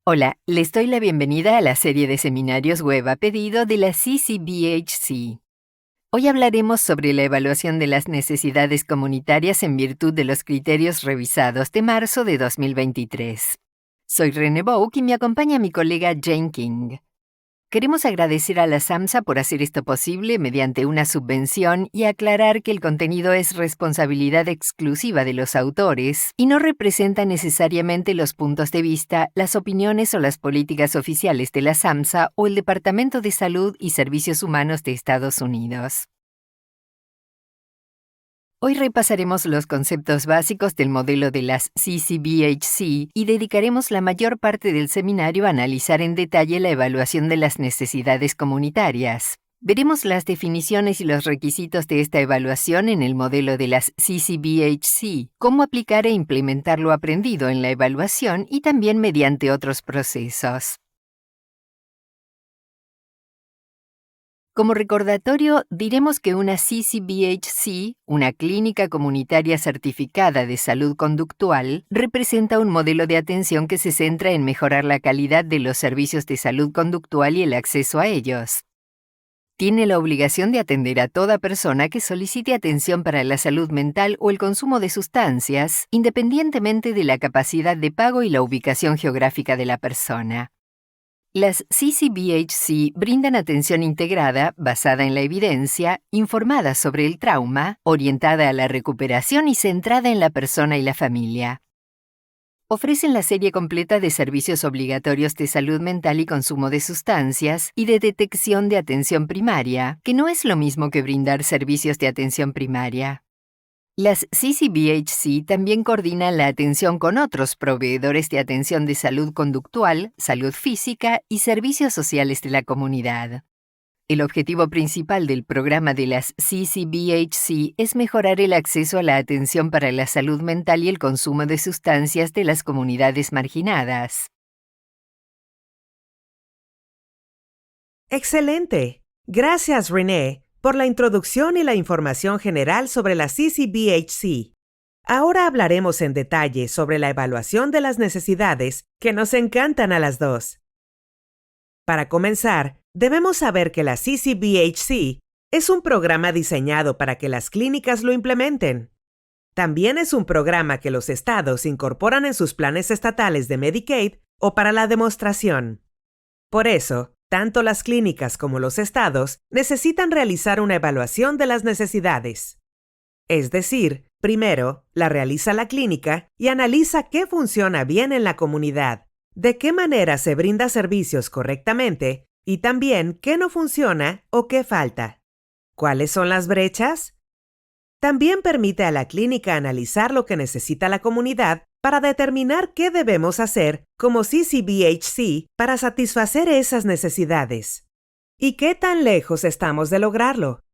Hola, les doy la bienvenida a la serie de seminarios web a pedido de la CCBHC. Hoy hablaremos sobre la evaluación de las necesidades comunitarias en virtud de los criterios revisados de marzo de 2023. Soy René Bouk y me acompaña mi colega Jane King. Queremos agradecer a la SAMHSA por hacer esto posible mediante una subvención y aclarar que el contenido es responsabilidad exclusiva de los autores y no representa necesariamente los puntos de vista, las opiniones o las políticas oficiales de la SAMHSA o el Departamento de Salud y Servicios Humanos de Estados Unidos. Hoy repasaremos los conceptos básicos del modelo de las CCBHC y dedicaremos la mayor parte del seminario a analizar en detalle la evaluación de las necesidades comunitarias. Veremos las definiciones y los requisitos de esta evaluación en el modelo de las CCBHC, cómo aplicar e implementar lo aprendido en la evaluación y también mediante otros procesos. Como recordatorio, diremos que una CCBHC, una clínica comunitaria certificada de salud conductual, representa un modelo de atención que se centra en mejorar la calidad de los servicios de salud conductual y el acceso a ellos. Tiene la obligación de atender a toda persona que solicite atención para la salud mental o el consumo de sustancias, independientemente de la capacidad de pago y la ubicación geográfica de la persona. Las CCBHC brindan atención integrada, basada en la evidencia, informada sobre el trauma, orientada a la recuperación y centrada en la persona y la familia. Ofrecen la serie completa de servicios obligatorios de salud mental y consumo de sustancias y de detección de atención primaria, que no es lo mismo que brindar servicios de atención primaria. Las CCBHC también coordinan la atención con otros proveedores de atención de salud conductual, salud física y servicios sociales de la comunidad. El objetivo principal del programa de las CCBHC es mejorar el acceso a la atención para la salud mental y el consumo de sustancias de las comunidades marginadas. ¡Excelente! Gracias, René, por la introducción y la información general sobre la CCBHC. Ahora hablaremos en detalle sobre la evaluación de las necesidades que nos encantan a las dos. Para comenzar, debemos saber que la CCBHC es un programa diseñado para que las clínicas lo implementen. También es un programa que los estados incorporan en sus planes estatales de Medicaid o para la demostración. Por eso, tanto las clínicas como los estados necesitan realizar una evaluación de las necesidades. Es decir, primero, la realiza la clínica y analiza qué funciona bien en la comunidad, de qué manera se brinda servicios correctamente y también qué no funciona o qué falta. ¿Cuáles son las brechas? También permite a la clínica analizar lo que necesita la comunidad para determinar qué debemos hacer como CCBHC para satisfacer esas necesidades. ¿Y qué tan lejos estamos de lograrlo?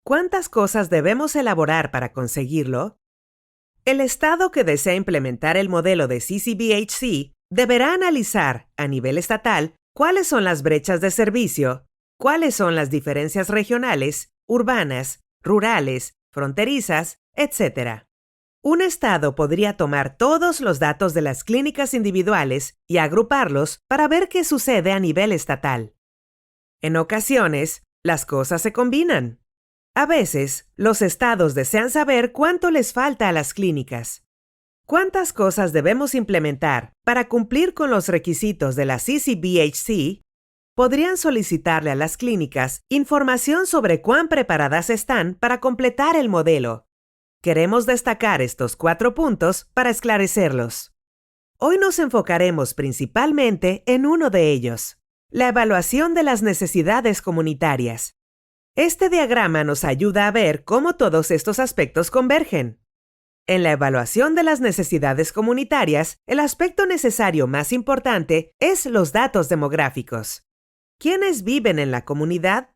¿Cuántas cosas debemos elaborar para conseguirlo? El estado que desea implementar el modelo de CCBHC deberá analizar, a nivel estatal, cuáles son las brechas de servicio, cuáles son las diferencias regionales, urbanas, rurales, fronterizas, etc. Un estado podría tomar todos los datos de las clínicas individuales y agruparlos para ver qué sucede a nivel estatal. En ocasiones, las cosas se combinan. A veces, los estados desean saber cuánto les falta a las clínicas. ¿Cuántas cosas debemos implementar para cumplir con los requisitos de la CCBHC? Podrían solicitarle a las clínicas información sobre cuán preparadas están para completar el modelo. Queremos destacar estos 4 puntos para esclarecerlos. Hoy nos enfocaremos principalmente en uno de ellos, la evaluación de las necesidades comunitarias. Este diagrama nos ayuda a ver cómo todos estos aspectos convergen. En la evaluación de las necesidades comunitarias, el aspecto necesario más importante es los datos demográficos. ¿Quiénes viven en la comunidad?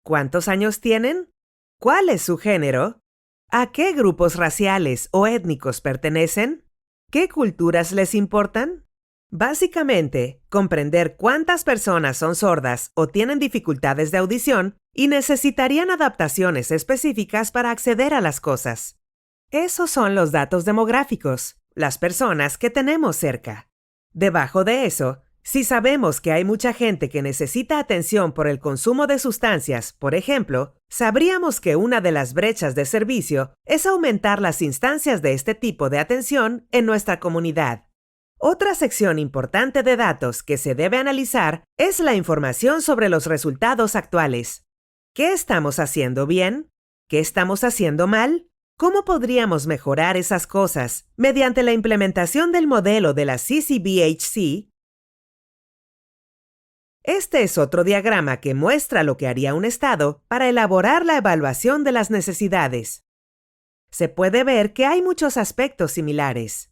¿Cuántos años tienen? ¿Cuál es su género? ¿A qué grupos raciales o étnicos pertenecen? ¿Qué culturas les importan? Básicamente, comprender cuántas personas son sordas o tienen dificultades de audición y necesitarían adaptaciones específicas para acceder a las cosas. Esos son los datos demográficos, las personas que tenemos cerca. Debajo de eso, Si sabemos que hay mucha gente que necesita atención por el consumo de sustancias, por ejemplo, sabríamos que una de las brechas de servicio es aumentar las instancias de este tipo de atención en nuestra comunidad. Otra sección importante de datos que se debe analizar es la información sobre los resultados actuales. ¿Qué estamos haciendo bien? ¿Qué estamos haciendo mal? ¿Cómo podríamos mejorar esas cosas mediante la implementación del modelo de la CCBHC? Este es otro diagrama que muestra lo que haría un estado para elaborar la evaluación de las necesidades. Se puede ver que hay muchos aspectos similares.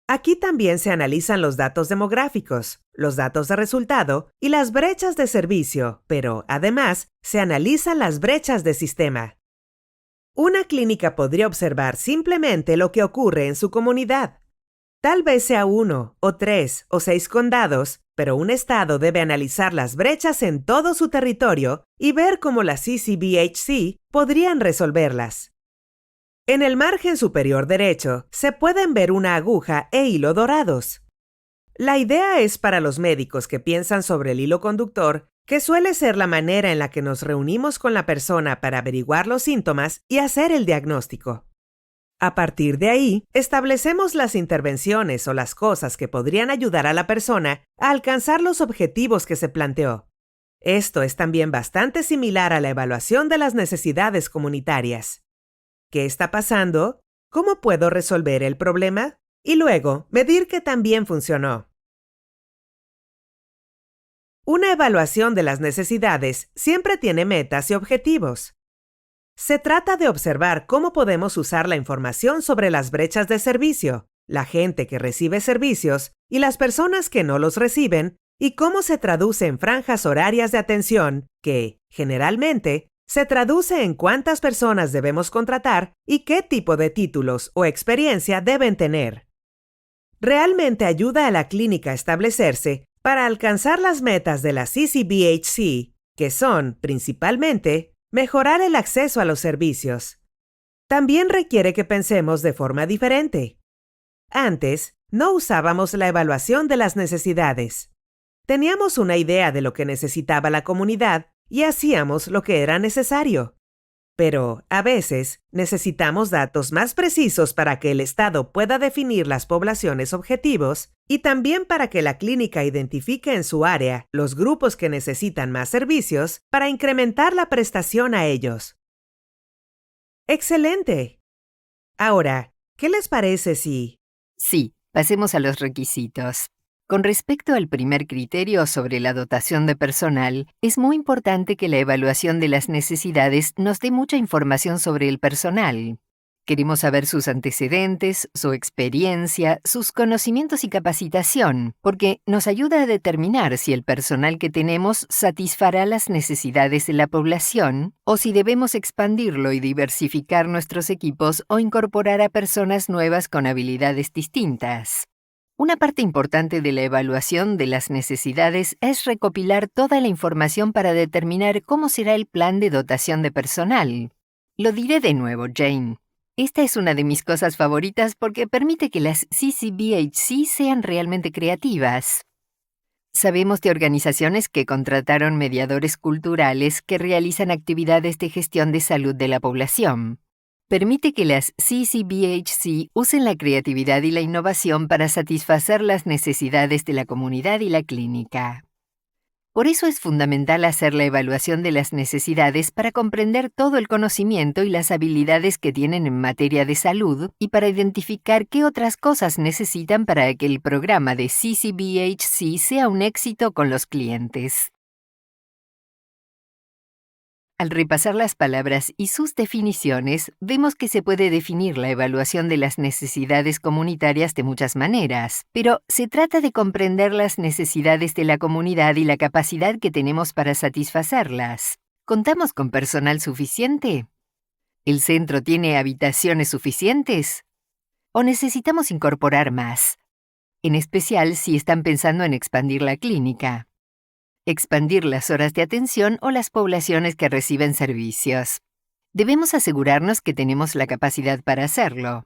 Aquí también se analizan los datos demográficos, los datos de resultado y las brechas de servicio, pero además se analizan las brechas de sistema. Una clínica podría observar simplemente lo que ocurre en su comunidad. Tal vez sea 1, o 3, o 6 condados, pero un estado debe analizar las brechas en todo su territorio y ver cómo las CCBHC podrían resolverlas. En el margen superior derecho se pueden ver una aguja e hilo dorados. La idea es para los médicos que piensan sobre el hilo conductor, que suele ser la manera en la que nos reunimos con la persona para averiguar los síntomas y hacer el diagnóstico. A partir de ahí, establecemos las intervenciones o las cosas que podrían ayudar a la persona a alcanzar los objetivos que se planteó. Esto es también bastante similar a la evaluación de las necesidades comunitarias. ¿Qué está pasando? ¿Cómo puedo resolver el problema? Y luego, medir que también funcionó. Una evaluación de las necesidades siempre tiene metas y objetivos. Se trata de observar cómo podemos usar la información sobre las brechas de servicio, la gente que recibe servicios y las personas que no los reciben, y cómo se traduce en franjas horarias de atención que, generalmente, se traduce en cuántas personas debemos contratar y qué tipo de títulos o experiencia deben tener. Realmente ayuda a la clínica a establecerse para alcanzar las metas de la CCBHC, que son, principalmente, mejorar el acceso a los servicios. También requiere que pensemos de forma diferente. Antes, no usábamos la evaluación de las necesidades. Teníamos una idea de lo que necesitaba la comunidad y hacíamos lo que era necesario. Pero, a veces, necesitamos datos más precisos para que el Estado pueda definir las poblaciones objetivos y también para que la clínica identifique en su área los grupos que necesitan más servicios para incrementar la prestación a ellos. ¡Excelente! Ahora, ¿qué les parece si... Sí, pasemos a los requisitos. Con respecto al primer criterio sobre la dotación de personal, es muy importante que la evaluación de las necesidades nos dé mucha información sobre el personal. Queremos saber sus antecedentes, su experiencia, sus conocimientos y capacitación, porque nos ayuda a determinar si el personal que tenemos satisfará las necesidades de la población o si debemos expandirlo y diversificar nuestros equipos o incorporar a personas nuevas con habilidades distintas. Una parte importante de la evaluación de las necesidades es recopilar toda la información para determinar cómo será el plan de dotación de personal. Lo diré de nuevo, Jane. Esta es una de mis cosas favoritas porque permite que las CCBHC sean realmente creativas. Sabemos de organizaciones que contrataron mediadores culturales que realizan actividades de gestión de salud de la población. Permite que las CCBHC usen la creatividad y la innovación para satisfacer las necesidades de la comunidad y la clínica. Por eso es fundamental hacer la evaluación de las necesidades para comprender todo el conocimiento y las habilidades que tienen en materia de salud y para identificar qué otras cosas necesitan para que el programa de CCBHC sea un éxito con los clientes. Al repasar las palabras y sus definiciones, vemos que se puede definir la evaluación de las necesidades comunitarias de muchas maneras, pero se trata de comprender las necesidades de la comunidad y la capacidad que tenemos para satisfacerlas. ¿Contamos con personal suficiente? ¿El centro tiene habitaciones suficientes? ¿O necesitamos incorporar más? En especial si están pensando en expandir la clínica. Expandir las horas de atención o las poblaciones que reciben servicios. Debemos asegurarnos que tenemos la capacidad para hacerlo.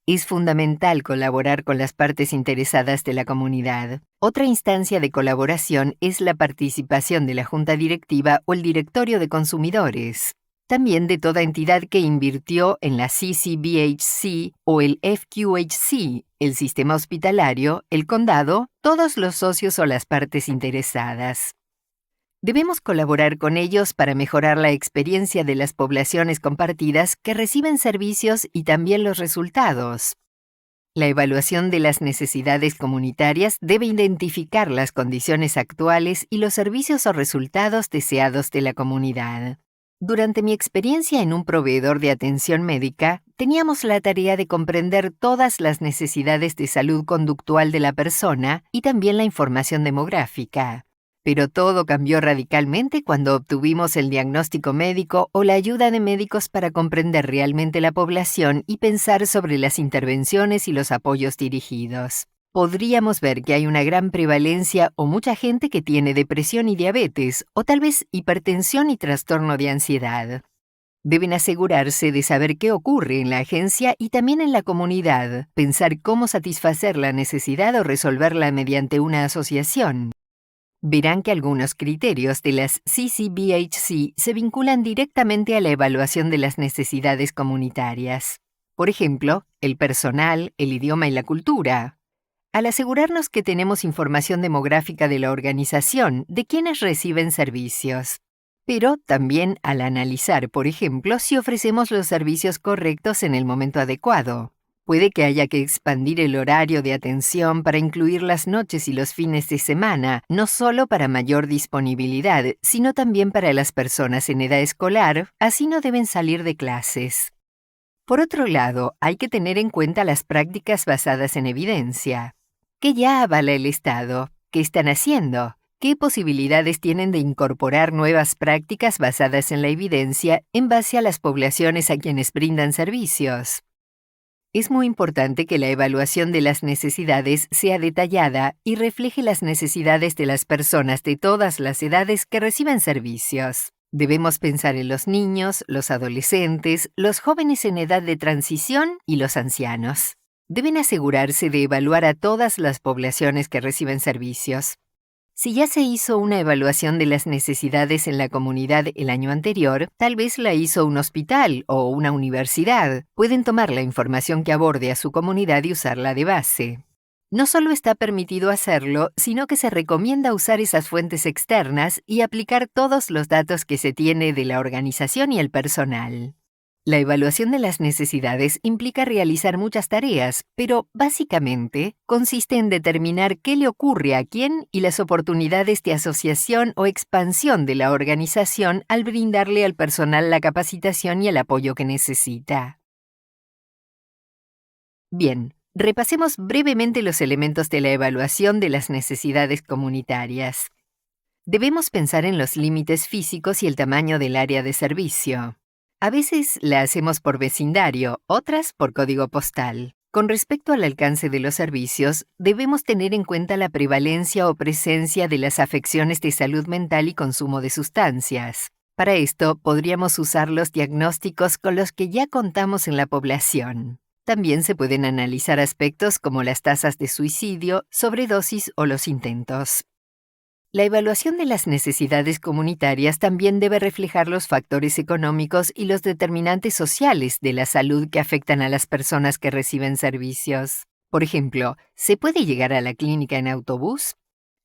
Es fundamental colaborar con las partes interesadas de la comunidad. Otra instancia de colaboración es la participación de la junta directiva o el directorio de consumidores. También de toda entidad que invirtió en la CCBHC o el FQHC, el sistema hospitalario, el condado, todos los socios o las partes interesadas. Debemos colaborar con ellos para mejorar la experiencia de las poblaciones compartidas que reciben servicios y también los resultados. La evaluación de las necesidades comunitarias debe identificar las condiciones actuales y los servicios o resultados deseados de la comunidad. Durante mi experiencia en un proveedor de atención médica, teníamos la tarea de comprender todas las necesidades de salud conductual de la persona y también la información demográfica. Pero todo cambió radicalmente cuando obtuvimos el diagnóstico médico o la ayuda de médicos para comprender realmente la población y pensar sobre las intervenciones y los apoyos dirigidos. Podríamos ver que hay una gran prevalencia o mucha gente que tiene depresión y diabetes, o tal vez hipertensión y trastorno de ansiedad. Deben asegurarse de saber qué ocurre en la agencia y también en la comunidad, pensar cómo satisfacer la necesidad o resolverla mediante una asociación. Verán que algunos criterios de las CCBHC se vinculan directamente a la evaluación de las necesidades comunitarias. Por ejemplo, el personal, el idioma y la cultura. Al asegurarnos que tenemos información demográfica de la organización, de quienes reciben servicios. Pero también al analizar, por ejemplo, si ofrecemos los servicios correctos en el momento adecuado. Puede que haya que expandir el horario de atención para incluir las noches y los fines de semana, no solo para mayor disponibilidad, sino también para las personas en edad escolar, así no deben salir de clases. Por otro lado, hay que tener en cuenta las prácticas basadas en evidencia. ¿Qué ya avala el Estado? ¿Qué están haciendo? ¿Qué posibilidades tienen de incorporar nuevas prácticas basadas en la evidencia en base a las poblaciones a quienes brindan servicios? Es muy importante que la evaluación de las necesidades sea detallada y refleje las necesidades de las personas de todas las edades que reciben servicios. Debemos pensar en los niños, los adolescentes, los jóvenes en edad de transición y los ancianos. Deben asegurarse de evaluar a todas las poblaciones que reciben servicios. Si ya se hizo una evaluación de las necesidades en la comunidad el año anterior, tal vez la hizo un hospital o una universidad. Pueden tomar la información que aborde a su comunidad y usarla de base. No solo está permitido hacerlo, sino que se recomienda usar esas fuentes externas y aplicar todos los datos que se tiene de la organización y el personal. La evaluación de las necesidades implica realizar muchas tareas, pero básicamente consiste en determinar qué le ocurre a quién y las oportunidades de asociación o expansión de la organización al brindarle al personal la capacitación y el apoyo que necesita. Bien, repasemos brevemente los elementos de la evaluación de las necesidades comunitarias. Debemos pensar en los límites físicos y el tamaño del área de servicio. A veces la hacemos por vecindario, otras por código postal. Con respecto al alcance de los servicios, debemos tener en cuenta la prevalencia o presencia de las afecciones de salud mental y consumo de sustancias. Para esto, podríamos usar los diagnósticos con los que ya contamos en la población. También se pueden analizar aspectos como las tasas de suicidio, sobredosis o los intentos. La evaluación de las necesidades comunitarias también debe reflejar los factores económicos y los determinantes sociales de la salud que afectan a las personas que reciben servicios. Por ejemplo, ¿se puede llegar a la clínica en autobús?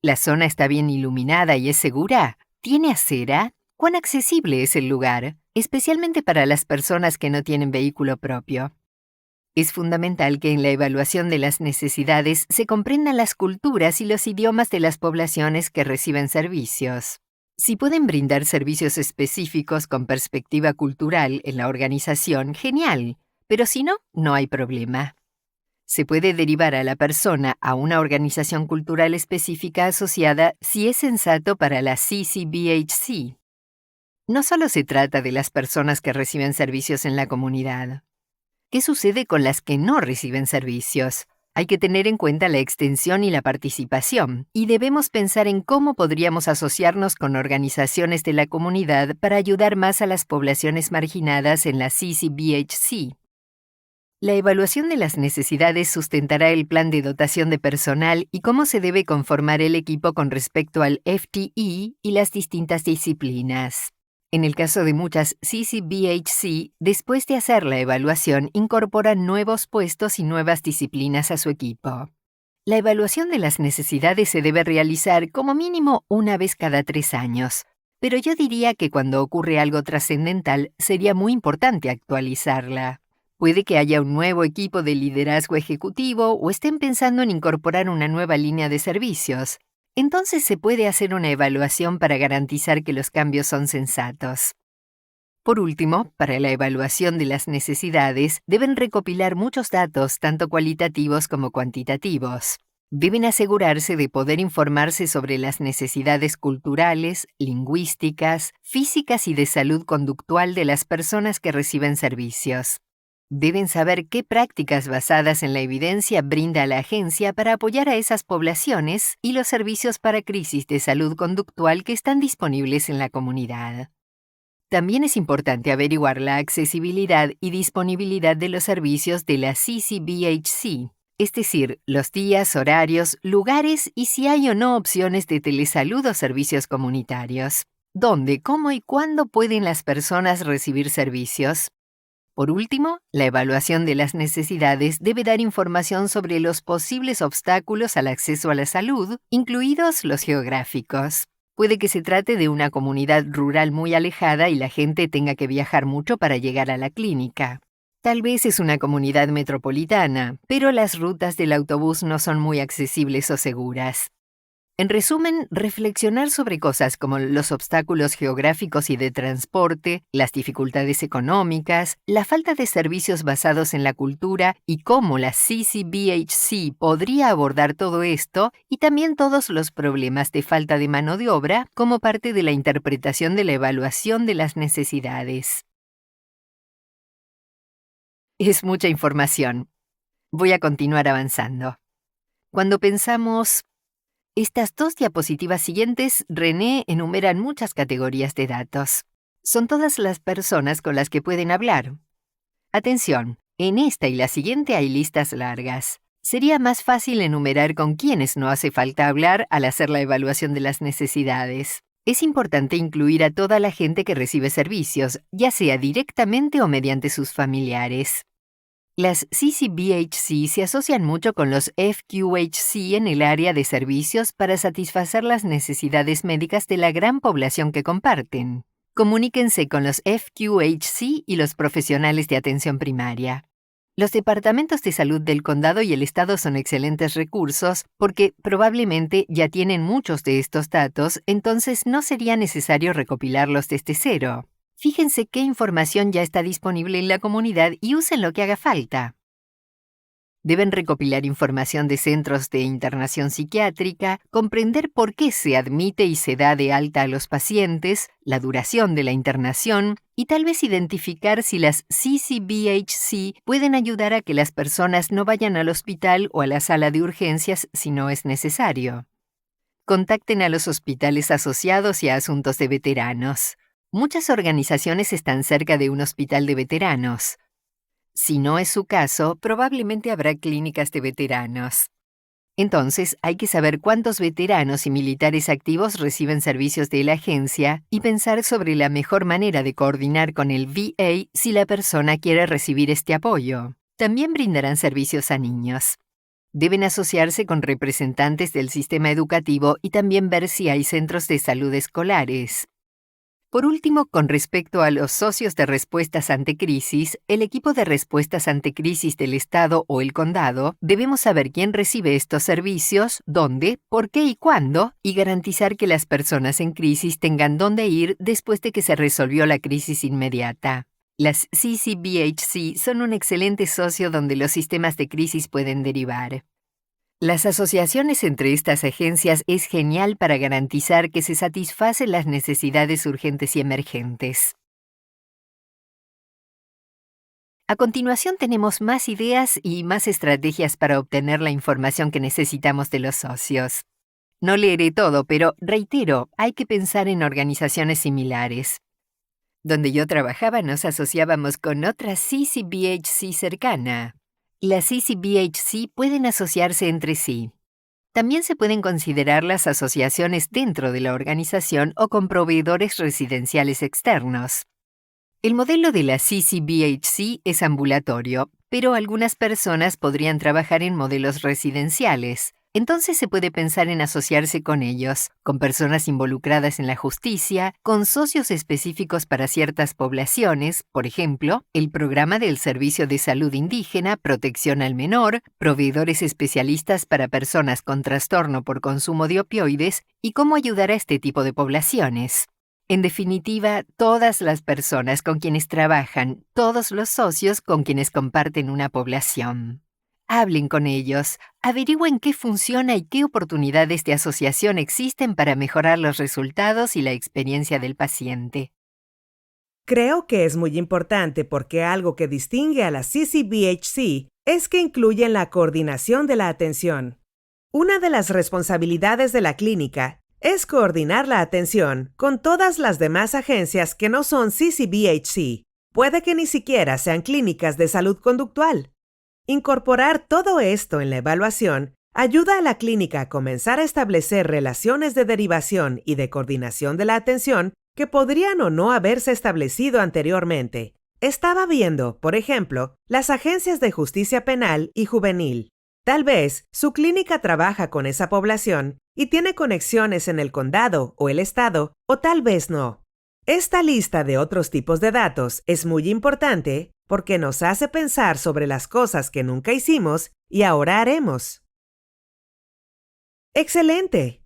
¿La zona está bien iluminada y es segura? ¿Tiene acera? ¿Cuán accesible es el lugar? Especialmente para las personas que no tienen vehículo propio. Es fundamental que en la evaluación de las necesidades se comprendan las culturas y los idiomas de las poblaciones que reciben servicios. Si pueden brindar servicios específicos con perspectiva cultural en la organización, genial, pero si no, no hay problema. Se puede derivar a la persona a una organización cultural específica asociada si es sensato para la CCBHC. No solo se trata de las personas que reciben servicios en la comunidad. ¿Qué sucede con las que no reciben servicios? Hay que tener en cuenta la extensión y la participación, y debemos pensar en cómo podríamos asociarnos con organizaciones de la comunidad para ayudar más a las poblaciones marginadas en la CCBHC. La evaluación de las necesidades sustentará el plan de dotación de personal y cómo se debe conformar el equipo con respecto al FTE y las distintas disciplinas. En el caso de muchas CCBHC, después de hacer la evaluación, incorporan nuevos puestos y nuevas disciplinas a su equipo. La evaluación de las necesidades se debe realizar como mínimo una vez cada 3 años, pero yo diría que cuando ocurre algo trascendental sería muy importante actualizarla. Puede que haya un nuevo equipo de liderazgo ejecutivo o estén pensando en incorporar una nueva línea de servicios. Entonces se puede hacer una evaluación para garantizar que los cambios son sensatos. Por último, para la evaluación de las necesidades, deben recopilar muchos datos, tanto cualitativos como cuantitativos. Deben asegurarse de poder informarse sobre las necesidades culturales, lingüísticas, físicas y de salud conductual de las personas que reciben servicios. Deben saber qué prácticas basadas en la evidencia brinda la agencia para apoyar a esas poblaciones y los servicios para crisis de salud conductual que están disponibles en la comunidad. También es importante averiguar la accesibilidad y disponibilidad de los servicios de la CCBHC, es decir, los días, horarios, lugares y si hay o no opciones de telesalud o servicios comunitarios. ¿Dónde, cómo y cuándo pueden las personas recibir servicios? Por último, la evaluación de las necesidades debe dar información sobre los posibles obstáculos al acceso a la salud, incluidos los geográficos. Puede que se trate de una comunidad rural muy alejada y la gente tenga que viajar mucho para llegar a la clínica. Tal vez es una comunidad metropolitana, pero las rutas del autobús no son muy accesibles o seguras. En resumen, reflexionar sobre cosas como los obstáculos geográficos y de transporte, las dificultades económicas, la falta de servicios basados en la cultura y cómo la CCBHC podría abordar todo esto y también todos los problemas de falta de mano de obra como parte de la interpretación de la evaluación de las necesidades. Es mucha información. Voy a continuar avanzando. Cuando pensamos estas 2 diapositivas siguientes, René enumeran muchas categorías de datos. Son todas las personas con las que pueden hablar. Atención, en esta y la siguiente hay listas largas. Sería más fácil enumerar con quiénes no hace falta hablar al hacer la evaluación de las necesidades. Es importante incluir a toda la gente que recibe servicios, ya sea directamente o mediante sus familiares. Las CCBHC se asocian mucho con los FQHC en el área de servicios para satisfacer las necesidades médicas de la gran población que comparten. Comuníquense con los FQHC y los profesionales de atención primaria. Los departamentos de salud del condado y el estado son excelentes recursos porque probablemente ya tienen muchos de estos datos, entonces no sería necesario recopilarlos desde cero. Fíjense qué información ya está disponible en la comunidad y usen lo que haga falta. Deben recopilar información de centros de internación psiquiátrica, comprender por qué se admite y se da de alta a los pacientes, la duración de la internación y tal vez identificar si las CCBHC pueden ayudar a que las personas no vayan al hospital o a la sala de urgencias si no es necesario. Contacten a los hospitales asociados y a asuntos de veteranos. Muchas organizaciones están cerca de un hospital de veteranos. Si no es su caso, probablemente habrá clínicas de veteranos. Entonces, hay que saber cuántos veteranos y militares activos reciben servicios de la agencia y pensar sobre la mejor manera de coordinar con el VA si la persona quiere recibir este apoyo. También brindarán servicios a niños. Deben asociarse con representantes del sistema educativo y también ver si hay centros de salud escolares. Por último, con respecto a los socios de respuestas ante crisis, el equipo de respuestas ante crisis del Estado o el condado, debemos saber quién recibe estos servicios, dónde, por qué y cuándo, y garantizar que las personas en crisis tengan dónde ir después de que se resolvió la crisis inmediata. Las CCBHC son un excelente socio donde los sistemas de crisis pueden derivar. Las asociaciones entre estas agencias es genial para garantizar que se satisfacen las necesidades urgentes y emergentes. A continuación tenemos más ideas y más estrategias para obtener la información que necesitamos de los socios. No leeré todo, pero reitero, hay que pensar en organizaciones similares. Donde yo trabajaba nos asociábamos con otra CCBHC cercana. Las CCBHC pueden asociarse entre sí. También se pueden considerar las asociaciones dentro de la organización o con proveedores residenciales externos. El modelo de la CCBHC es ambulatorio, pero algunas personas podrían trabajar en modelos residenciales. Entonces se puede pensar en asociarse con ellos, con personas involucradas en la justicia, con socios específicos para ciertas poblaciones, por ejemplo, el programa del Servicio de Salud Indígena, Protección al Menor, proveedores especialistas para personas con trastorno por consumo de opioides y cómo ayudar a este tipo de poblaciones. En definitiva, todas las personas con quienes trabajan, todos los socios con quienes comparten una población. Hablen con ellos, averigüen qué funciona y qué oportunidades de asociación existen para mejorar los resultados y la experiencia del paciente. Creo que es muy importante porque algo que distingue a la CCBHC es que incluyen la coordinación de la atención. Una de las responsabilidades de la clínica es coordinar la atención con todas las demás agencias que no son CCBHC. Puede que ni siquiera sean clínicas de salud conductual. Incorporar todo esto en la evaluación ayuda a la clínica a comenzar a establecer relaciones de derivación y de coordinación de la atención que podrían o no haberse establecido anteriormente. Estaba viendo, por ejemplo, las agencias de justicia penal y juvenil. Tal vez su clínica trabaja con esa población y tiene conexiones en el condado o el estado, o tal vez no. Esta lista de otros tipos de datos es muy importante porque nos hace pensar sobre las cosas que nunca hicimos y ahora haremos. ¡Excelente!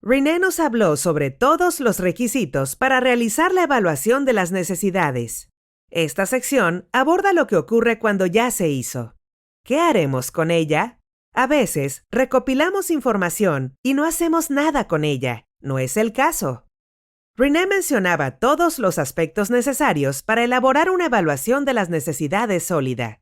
René nos habló sobre todos los requisitos para realizar la evaluación de las necesidades. Esta sección aborda lo que ocurre cuando ya se hizo. ¿Qué haremos con ella? A veces recopilamos información y no hacemos nada con ella. No es el caso. René mencionaba todos los aspectos necesarios para elaborar una evaluación de las necesidades sólida.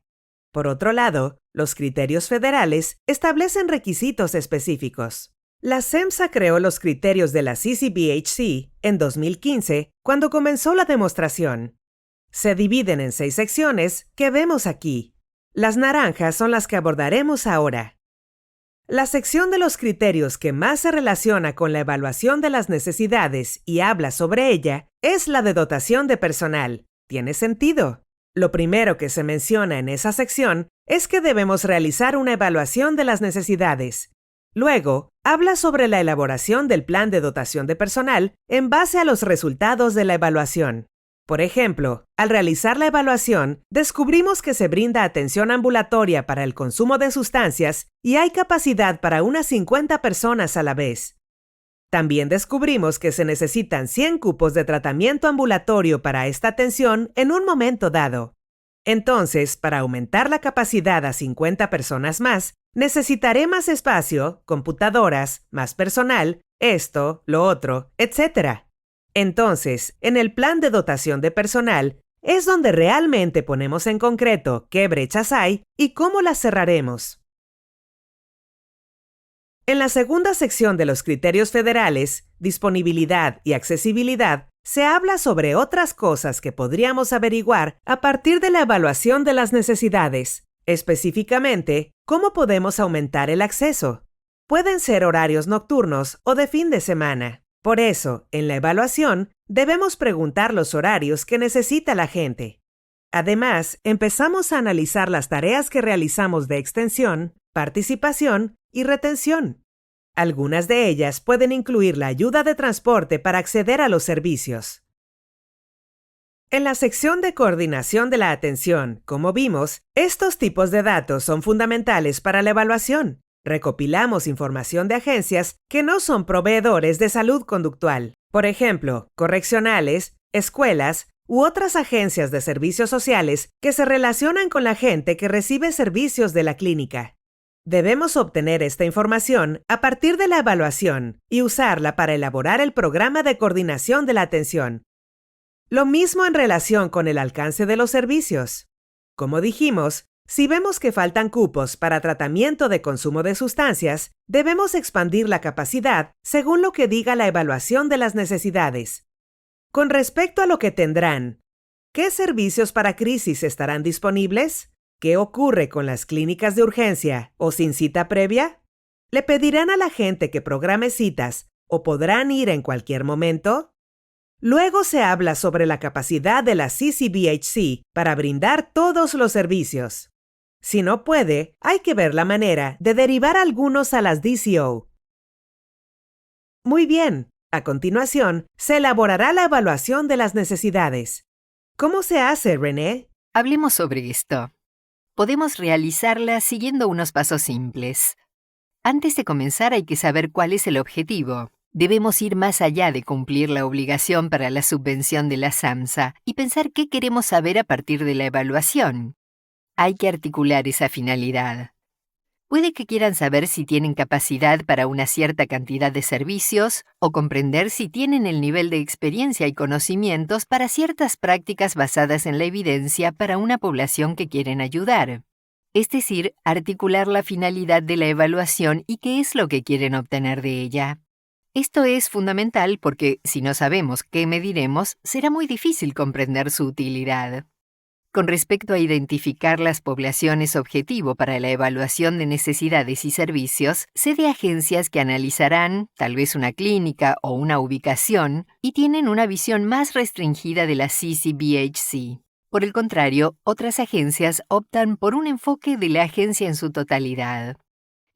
Por otro lado, los criterios federales establecen requisitos específicos. La SEMSA creó los criterios de la CCBHC en 2015 cuando comenzó la demostración. Se dividen en 6 secciones que vemos aquí. Las naranjas son las que abordaremos ahora. La sección de los criterios que más se relaciona con la evaluación de las necesidades y habla sobre ella es la de dotación de personal. ¿Tiene sentido? Lo primero que se menciona en esa sección es que debemos realizar una evaluación de las necesidades. Luego, habla sobre la elaboración del plan de dotación de personal en base a los resultados de la evaluación. Por ejemplo, al realizar la evaluación, descubrimos que se brinda atención ambulatoria para el consumo de sustancias y hay capacidad para unas 50 personas a la vez. También descubrimos que se necesitan 100 cupos de tratamiento ambulatorio para esta atención en un momento dado. Entonces, para aumentar la capacidad a 50 personas más, necesitaré más espacio, computadoras, más personal, esto, lo otro, etc. Entonces, en el plan de dotación de personal, es donde realmente ponemos en concreto qué brechas hay y cómo las cerraremos. En la segunda sección de los criterios federales, disponibilidad y accesibilidad, se habla sobre otras cosas que podríamos averiguar a partir de la evaluación de las necesidades. Específicamente, ¿cómo podemos aumentar el acceso? Pueden ser horarios nocturnos o de fin de semana. Por eso, en la evaluación, debemos preguntar los horarios que necesita la gente. Además, empezamos a analizar las tareas que realizamos de extensión, participación y retención. Algunas de ellas pueden incluir la ayuda de transporte para acceder a los servicios. En la sección de coordinación de la atención, como vimos, estos tipos de datos son fundamentales para la evaluación. Recopilamos información de agencias que no son proveedores de salud conductual, por ejemplo, correccionales, escuelas u otras agencias de servicios sociales que se relacionan con la gente que recibe servicios de la clínica. Debemos obtener esta información a partir de la evaluación y usarla para elaborar el programa de coordinación de la atención. Lo mismo en relación con el alcance de los servicios. Como dijimos, si vemos que faltan cupos para tratamiento de consumo de sustancias, debemos expandir la capacidad según lo que diga la evaluación de las necesidades. Con respecto a lo que tendrán, ¿qué servicios para crisis estarán disponibles? ¿Qué ocurre con las clínicas de urgencia o sin cita previa? ¿Le pedirán a la gente que programe citas o podrán ir en cualquier momento? Luego se habla sobre la capacidad de la CCBHC para brindar todos los servicios. Si no puede, hay que ver la manera de derivar algunos a las DCO. Muy bien. A continuación, se elaborará la evaluación de las necesidades. ¿Cómo se hace, René? Hablemos sobre esto. Podemos realizarla siguiendo unos pasos simples. Antes de comenzar hay que saber cuál es el objetivo. Debemos ir más allá de cumplir la obligación para la subvención de la SAMHSA y pensar qué queremos saber a partir de la evaluación. Hay que articular esa finalidad. Puede que quieran saber si tienen capacidad para una cierta cantidad de servicios o comprender si tienen el nivel de experiencia y conocimientos para ciertas prácticas basadas en la evidencia para una población que quieren ayudar. Es decir, articular la finalidad de la evaluación y qué es lo que quieren obtener de ella. Esto es fundamental porque, si no sabemos qué mediremos, será muy difícil comprender su utilidad. Con respecto a identificar las poblaciones objetivo para la evaluación de necesidades y servicios, sé de agencias que analizarán, tal vez una clínica o una ubicación, y tienen una visión más restringida de la CCBHC. Por el contrario, otras agencias optan por un enfoque de la agencia en su totalidad.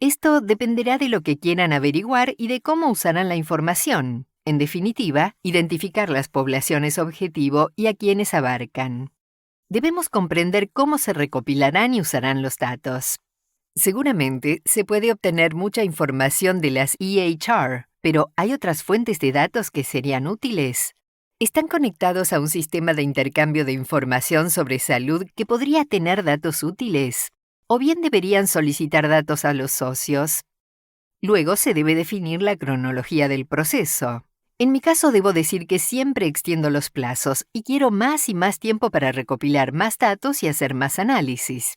Esto dependerá de lo que quieran averiguar y de cómo usarán la información. En definitiva, identificar las poblaciones objetivo y a quienes abarcan. Debemos comprender cómo se recopilarán y usarán los datos. Seguramente se puede obtener mucha información de las EHR, pero ¿hay otras fuentes de datos que serían útiles? Están conectados a un sistema de intercambio de información sobre salud que podría tener datos útiles, o bien deberían solicitar datos a los socios. Luego se debe definir la cronología del proceso. En mi caso debo decir que siempre extiendo los plazos y quiero más y más tiempo para recopilar más datos y hacer más análisis.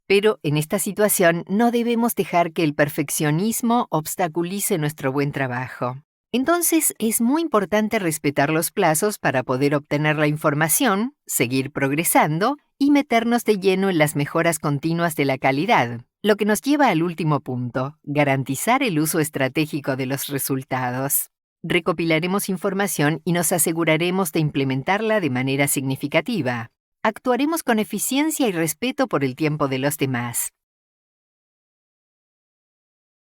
Pero en esta situación no debemos dejar que el perfeccionismo obstaculice nuestro buen trabajo. Entonces es muy importante respetar los plazos para poder obtener la información, seguir progresando y meternos de lleno en las mejoras continuas de la calidad, lo que nos lleva al último punto, garantizar el uso estratégico de los resultados. Recopilaremos información y nos aseguraremos de implementarla de manera significativa. Actuaremos con eficiencia y respeto por el tiempo de los demás.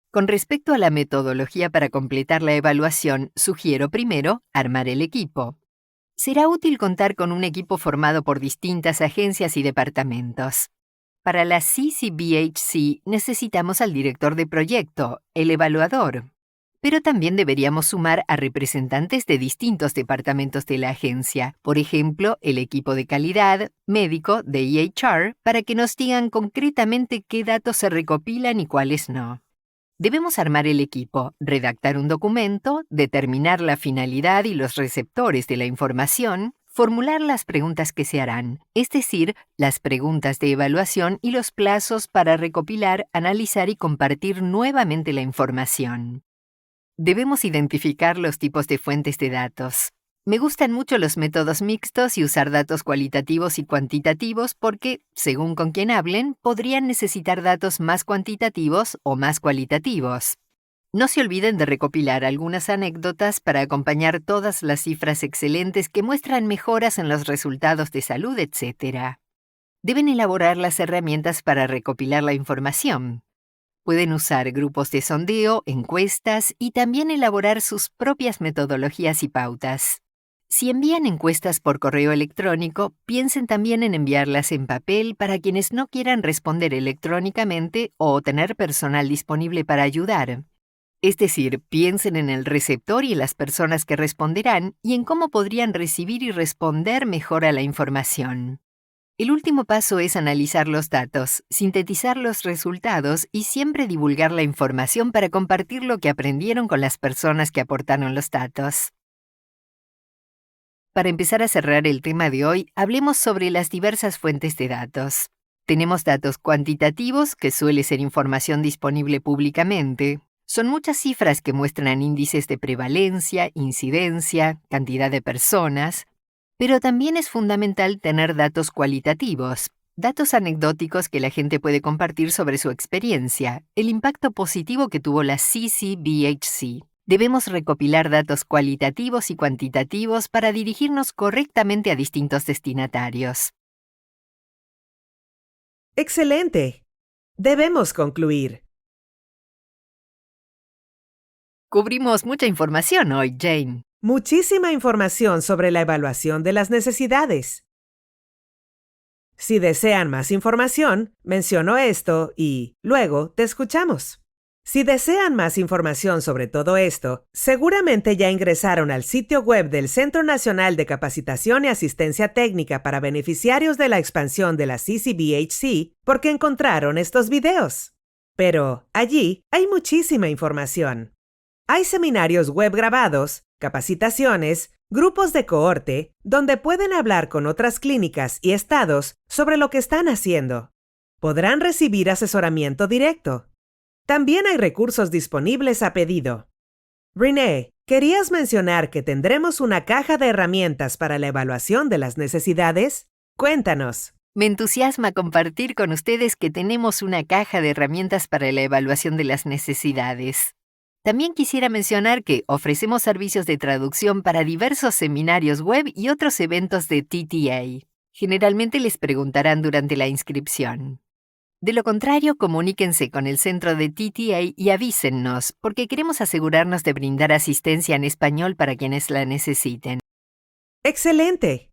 Con respecto a la metodología para completar la evaluación, sugiero primero armar el equipo. Será útil contar con un equipo formado por distintas agencias y departamentos. Para la CCBHC necesitamos al director de proyecto, el evaluador. Pero también deberíamos sumar a representantes de distintos departamentos de la agencia, por ejemplo, el equipo de calidad, médico, de EHR, para que nos digan concretamente qué datos se recopilan y cuáles no. Debemos armar el equipo, redactar un documento, determinar la finalidad y los receptores de la información, formular las preguntas que se harán, es decir, las preguntas de evaluación y los plazos para recopilar, analizar y compartir nuevamente la información. Debemos identificar los tipos de fuentes de datos. Me gustan mucho los métodos mixtos y usar datos cualitativos y cuantitativos porque, según con quien hablen, podrían necesitar datos más cuantitativos o más cualitativos. No se olviden de recopilar algunas anécdotas para acompañar todas las cifras excelentes que muestran mejoras en los resultados de salud, etc. Deben elaborar las herramientas para recopilar la información. Pueden usar grupos de sondeo, encuestas y también elaborar sus propias metodologías y pautas. Si envían encuestas por correo electrónico, piensen también en enviarlas en papel para quienes no quieran responder electrónicamente o tener personal disponible para ayudar. Es decir, piensen en el receptor y en las personas que responderán y en cómo podrían recibir y responder mejor a la información. El último paso es analizar los datos, sintetizar los resultados y siempre divulgar la información para compartir lo que aprendieron con las personas que aportaron los datos. Para empezar a cerrar el tema de hoy, hablemos sobre las diversas fuentes de datos. Tenemos datos cuantitativos, que suele ser información disponible públicamente. Son muchas cifras que muestran índices de prevalencia, incidencia, cantidad de personas, pero también es fundamental tener datos cualitativos, datos anecdóticos que la gente puede compartir sobre su experiencia, el impacto positivo que tuvo la CCBHC. Debemos recopilar datos cualitativos y cuantitativos para dirigirnos correctamente a distintos destinatarios. ¡Excelente! Debemos concluir. Cubrimos mucha información hoy, Jane. Muchísima información sobre la evaluación de las necesidades. Si desean más información, menciono esto y luego te escuchamos. Si desean más información sobre todo esto, seguramente ya ingresaron al sitio web del Centro Nacional de Capacitación y Asistencia Técnica para Beneficiarios de la Expansión de la CCBHC porque encontraron estos videos. Pero allí hay muchísima información. Hay seminarios web grabados, capacitaciones, grupos de cohorte, donde pueden hablar con otras clínicas y estados sobre lo que están haciendo. Podrán recibir asesoramiento directo. También hay recursos disponibles a pedido. Renee, ¿querías mencionar que tendremos una caja de herramientas para la evaluación de las necesidades? Cuéntanos. Me entusiasma compartir con ustedes que tenemos una caja de herramientas para la evaluación de las necesidades. También quisiera mencionar que ofrecemos servicios de traducción para diversos seminarios web y otros eventos de TTA. Generalmente les preguntarán durante la inscripción. De lo contrario, comuníquense con el centro de TTA y avísennos, porque queremos asegurarnos de brindar asistencia en español para quienes la necesiten. ¡Excelente!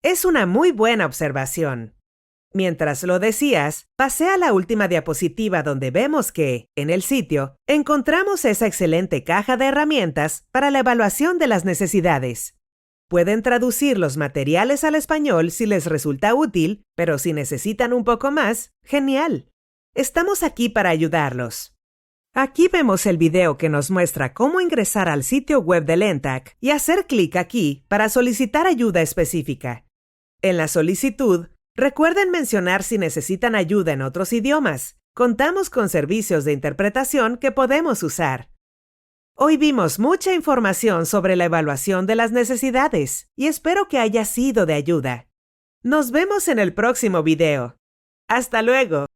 Es una muy buena observación. Mientras lo decías, pasé a la última diapositiva donde vemos que, en el sitio, encontramos esa excelente caja de herramientas para la evaluación de las necesidades. Pueden traducir los materiales al español si les resulta útil, pero si necesitan un poco más, ¡genial! Estamos aquí para ayudarlos. Aquí vemos el video que nos muestra cómo ingresar al sitio web del NTAC y hacer clic aquí para solicitar ayuda específica. En la solicitud, recuerden mencionar si necesitan ayuda en otros idiomas. Contamos con servicios de interpretación que podemos usar. Hoy vimos mucha información sobre la evaluación de las necesidades y espero que haya sido de ayuda. Nos vemos en el próximo video. ¡Hasta luego!